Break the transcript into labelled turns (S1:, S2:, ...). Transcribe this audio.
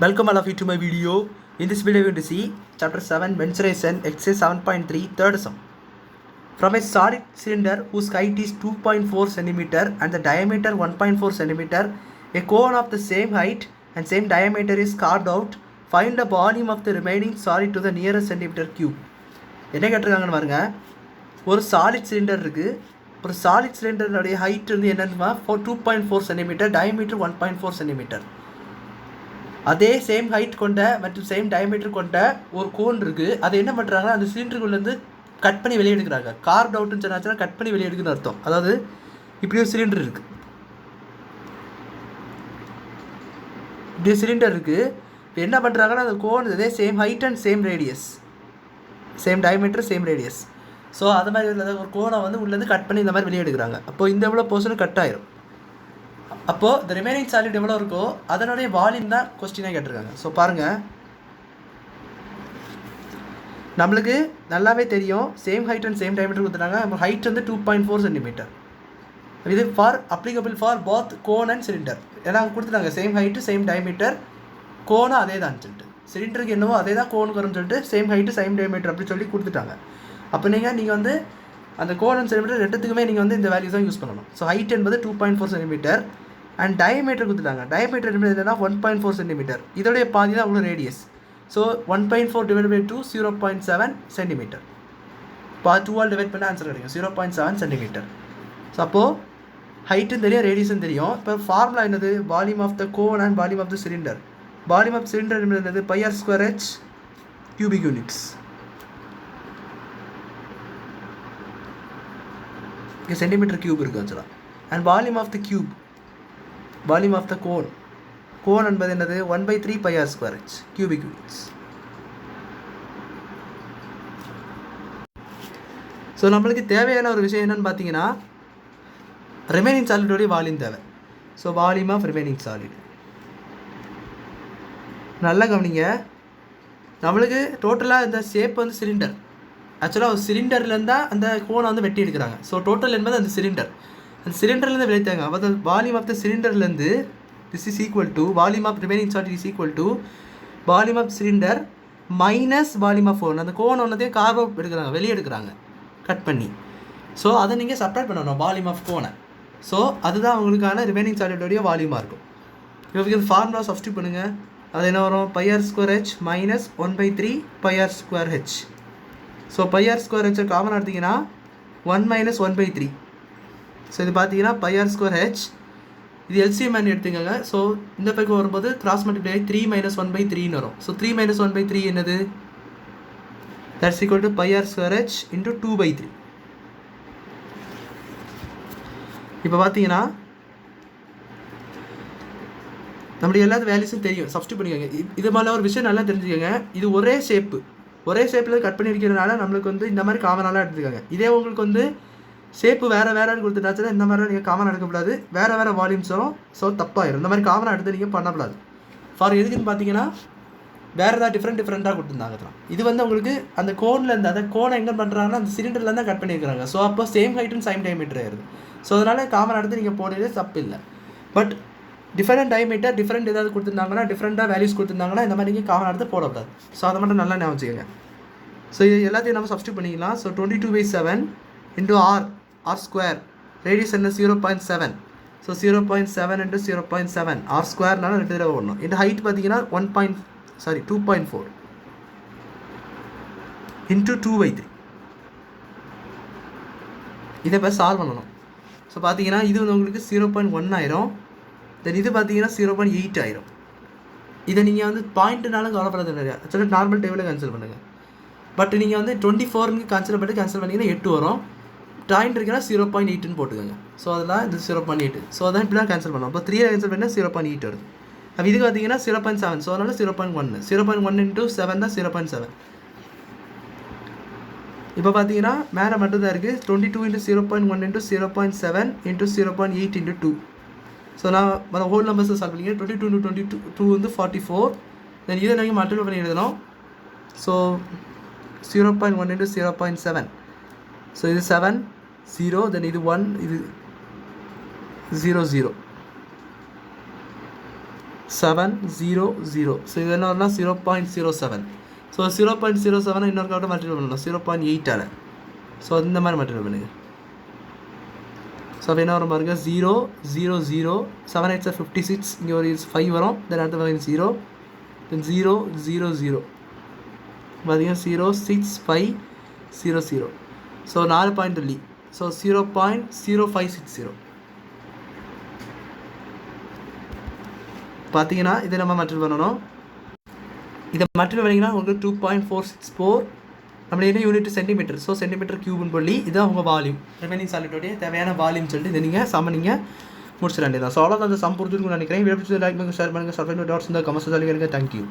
S1: Welcome all of you to my video. In this video, we are going to see Chapter 7, Mensuration, Exercise 7.3, third sum. From a solid cylinder whose height is 2.4 cm and the diameter 1.4 cm, a cone of the same height and same diameter is carved out. Find the volume of the remaining solid to the nearest centimeter cube. என்ன கேட்டிருக்காங்கன்னு பாருங்க, ஒரு solid cylinder இருக்குது. ஒரு solid சிலிண்டருடைய height வந்து என்னென்னா 2.4 cm, diameter 1.4 cm. அதே same height கொண்ட மற்றும் சேம் டயமீட்டர் கொண்ட ஒரு கோன் இருக்குது. அதை என்ன பண்ணுறாங்கன்னா, அந்த சிலிண்டருக்குள்ளேருந்து கட் பண்ணி வெளியே எடுக்கிறாங்க. கார்வ்ட் அவுட்னு சொன்னாச்சுன்னா கட் பண்ணி வெளியே எடுக்குன்னு அர்த்தம். அதாவது இப்படி ஒரு சிலிண்டர் இருக்குது, இப்படி ஒரு சிலிண்டர் இருக்குது. இப்போ என்ன பண்ணுறாங்கன்னா, அந்த கோன் இதே same height and same radius, same diameter same radius. So அது மாதிரி ஒரு கோனை வந்து உள்ளேருந்து கட் பண்ணி இந்த மாதிரி வெளியே எடுக்கிறாங்க. அப்போது இந்த எவ்வளோ போர்ஷன் கட் ஆயிரும். அப்போது இந்த ரிமைனிங் சாலிட் எவ்வளோ இருக்கோ அதனுடைய வால்யூம் தான் கொஸ்டினாக கேட்டிருக்காங்க. ஸோ பாருங்கள், நம்மளுக்கு நல்லாவே தெரியும் same height and same diameter கொடுத்துட்டாங்க. நம்ம ஹைட் வந்து 2.4 cm. இது for applicable for both cone and cylinder. ஏன்னா கொடுத்துட்டாங்க சேம் ஹைட்டு சேம் டயமீட்டர், கோனும் அதே தான் சொல்லிட்டு, சிலிண்டருக்கு என்னவோ அதே தான் கோனுக்கு வரும்னு சொல்லிட்டு சேம் ஹைட்டு சேம் டயமீட்டர் அப்படி சொல்லி கொடுத்துட்டாங்க. அப்போ நீங்கள் வந்து அந்த கோன் அண்ட் சென்டிமீட்டர் ரெண்டுத்துக்குமே நீங்கள் வந்து இந்த வேல்யூஸ் தான் யூஸ் பண்ணணும். ஸோ ஹைட் என்பது 2.4 cm அண்ட் டயமீட்டர் கொடுத்துட்டாங்க. டயமீட்டர் என்னன்னா 1.4 cm. இதோடைய பாதி தான் அவ்வளோ ரேடியஸ். So 1.4 / 2 0.7 cm. இப்போ 2ஆல் டிவைட் பண்ண ஆன்சர் கிடைக்கும் 0.7 cm. ஸோ அப்போது ஹைட்டும் தெரியும், ரேடியஸும் தெரியும். இப்போ ஃபார்முலா என்னது? Volume of the cone and volume of the cylinder. Volume of cylinder என்னது? πr²h cubic units. இங்கே சென்டிமீட்டர் கியூப் இருக்குது ஆக்சுவலாக. And volume of the cube, volume of the cone, cone என்பது என்னது? 1/3 πr²h cubic units. ஸோ நம்மளுக்கு தேவையான ஒரு விஷயம் என்னென்னு பார்த்தீங்கன்னா, ரிமைனிங் சாலிடோடைய வால்யூம் தேவை. So volume of remaining solid. நல்லா கவனிங்க, நம்மளுக்கு டோட்டலாக இந்த ஷேப் வந்து சிலிண்டர். ஆக்சுவலாக ஒரு சிலிண்டர்லேருந்து தான் அந்த கோனை வந்து வெட்டி எடுக்கிறாங்க. ஸோ டோட்டல் என்பது அந்த சிலிண்டர், அந்த சிலிண்டர்லேருந்து வெளியேற்றாங்க. அதாவது வால்யூம் ஆஃப் த சிலிண்டர்லேருந்து this is equal to volume of remaining solid is equal to volume of cylinder minus volume of cone. அந்த கோன் ஒன்றதையும் கார்வ் அவுட் எடுக்கிறாங்க, வெளியே எடுக்கிறாங்க கட் பண்ணி. ஸோ அதை நீங்கள் செப்பரேட் பண்ணணும் வால்யூம் ஆஃப் கோனை. ஸோ அதுதான் உங்களுக்கான ரிமைனிங் சாலிடோடைய வால்யூமாக இருக்கும். இப்போ ஃபார்முலா சப்ஸ்டியூட் பண்ணுங்கள். அது என்ன வரும்? πr²h minus 1/3 πr²h. So πr²h common எடுத்திங்கன்னா 1 - 1/3. ஸோ இது பார்த்தீங்கன்னா πr²h, இது எல்சிஎம் எடுத்துக்கோங்க. ஸோ இந்த பக்கம் வரும்போது கிராஸ் மல்டிப்ளை 3 - 1/3 வரும். ஸோ 3 - 1/3 என்னது? That's equal to πr²h × 2/3. இப்போ பார்த்தீங்கன்னா நம்மளுடைய எல்லா வேல்யூஸும் தெரியும், சப்ஸ்டியூட் பண்ணிக்கோங்க. இது மாதிரி ஒரு விஷயம் நல்லா தெரிஞ்சுக்கோங்க. இது ஒரே ஷேப்பு, ஒரே ஷேப்பில் கட் பண்ணி இருக்கிறதுனால நம்மளுக்கு வந்து இந்த மாதிரி காமனாலாம் எடுத்துக்காங்க. இதே உங்களுக்கு வந்து ஷேப்பு வேறு வேறுன்னு கொடுத்துட்டாச்சுன்னா இந்த மாதிரி நீங்கள் காமனாக எடுக்கக்கூடாது, வேறு வேறு வால்யூம்ஸ் வரும். ஸோ தப்பாயிடும். இந்த மாதிரி காமனாக எடுத்து நீங்கள் பண்ணக்கூடாது. ஃபார் எதுக்குன்னு பார்த்தீங்கன்னா வேறு ஏதாவது டிஃப்ரெண்ட்டாக கொடுத்துருந்தாங்க தான். இது வந்து உங்களுக்கு அந்த கோனில் இருந்து, அந்த கோனை எங்கே பண்ணுறாங்கன்னா அந்த சிலிண்டர்லேருந்து தான் கட் பண்ணியிருக்கிறாங்க. ஸோ அப்போ same height and same diameter ஆயிடுது. ஸோ அதனால் காமனாக எடுத்து நீங்கள் போடுறது தப்பு இல்லை. பட் டிஃப்ரெண்ட் டயமீட்டர் டிஃப்ரெண்ட் ஏதாவது கொடுத்துருந்தாங்கன்னா, டிஃப்ரெண்ட்டாக வேல்யூஸ் கொடுத்துருந்தாங்கன்னா இந்த மாதிரி நீங்கள் காமன் எடுத்து போடக்கூடாது. ஸோ அதை மட்டும் நல்லா ஞாபகம் வச்சுக்கோங்க. ஸோ இது எல்லாத்தையும் நம்ம சப்ஸ்டியூட் பண்ணிக்கலாம். ஸோ 22/7 × r², ரேடியஸ் என்ன? 0.7. ஸோ 0.7 × 0.7 r²னால 2 தடவை ஓடணும். இந்த ஹைட் பார்த்தீங்கன்னா 2.4 × 2/3. இதை இப்போ சால்வ் பண்ணணும். ஸோ பார்த்தீங்கன்னா இது வந்து உங்களுக்கு 0.1 ஆயிரும். தென் இது பார்த்தீங்கன்னா 0.8 ஆயிரும். இதை நீங்கள் வந்து பாயிண்ட்டுனாலும் கவலைப்படாது நிறையா. ஆக்சுவலாக நார்மல் டேபிளில் கேன்சல் பண்ணுங்கள். பட் நீங்கள் வந்து 24 கேன்சல் பண்ணிங்கன்னா 8 வரும். பாயிண்ட் இருக்குன்னா 0.8ன்னு போட்டுக்கோங்க. ஸோ அதெல்லாம் இது 0.8. ஸோ அதான் இப்படி தான் கேன்சல் பண்ணோம். இப்போ 3 கேன்சல் பண்ணால் 0.8 வருது. அப்போ இதுக்கு பார்த்தீங்கன்னா 0.7. ஸோ அதனால் 0.1 × 7 தான் 0.7. இப்போ பார்த்தீங்கன்னா மேலே மட்டும் தான் இருக்குது. 22 × 0.1 × 0.7 × 0.8 × 2. ஸோ நான் ஹோல் நம்பர்ஸை சால்வ் பண்ணிங்க. 22 × 2 வந்து 44. தென் இதை நீங்கள் மல்டிப்ளை பண்ணி எழுதணும். ஸோ 0.1 × 0.7. ஸோ இது 7 0, தென் இது 1, இது 0 0. 700. ஸோ இது என்ன வரும்னா 0.07. ஸோ 0.07 இன்னொரு கவுட்டை மல்டிபிள் பண்ணணும் 0.8ஆல். ஸோ இந்த மாதிரி மல்டிபிள் பண்ணுங்கள். ஸோ அப்போ என்ன வரும் பாருங்க 0 0 0 7 8 56. இங்கே ஒரு 5 வரும். தென் அடுத்த 0 தென் 0 0 0 பார்த்தீங்கன்னா 0 6 5 0 0. ஸோ 4 பாயிண்ட் தள்ளி. ஸோ 0.0560 பார்த்தீங்கன்னா இதை நம்ம மல்டிபிள் பண்ணணும். இதை மல்டிபிள் பண்ணிங்கன்னா உங்களுக்கு 2.464. நம்ம என்ன யூனிட் சென்டிமீட்டர். ஸோ சென்டிமீட்டர் கியூப்னு சொல்லி இதான் உங்கள் வால்யூம். ரிமைனிங் சாலிட்டோடைய தேவையான வால்யூம் சொல்லிட்டு இதை நீங்கள் சம நீங்கள் முடிச்சிட வேண்டியதான். ஸோ அவ்வளோ அந்த சம் புரிஞ்சுன்னு நினைக்கிறேன். லைக் பண்ணுங்கள், ஷேர் பண்ணுங்கள், சப்ஸ்கிரைப் டாட்ஸ் இந்த கமெண்ட்ஸ் சொல்லிங்க. தேங்க்யூ.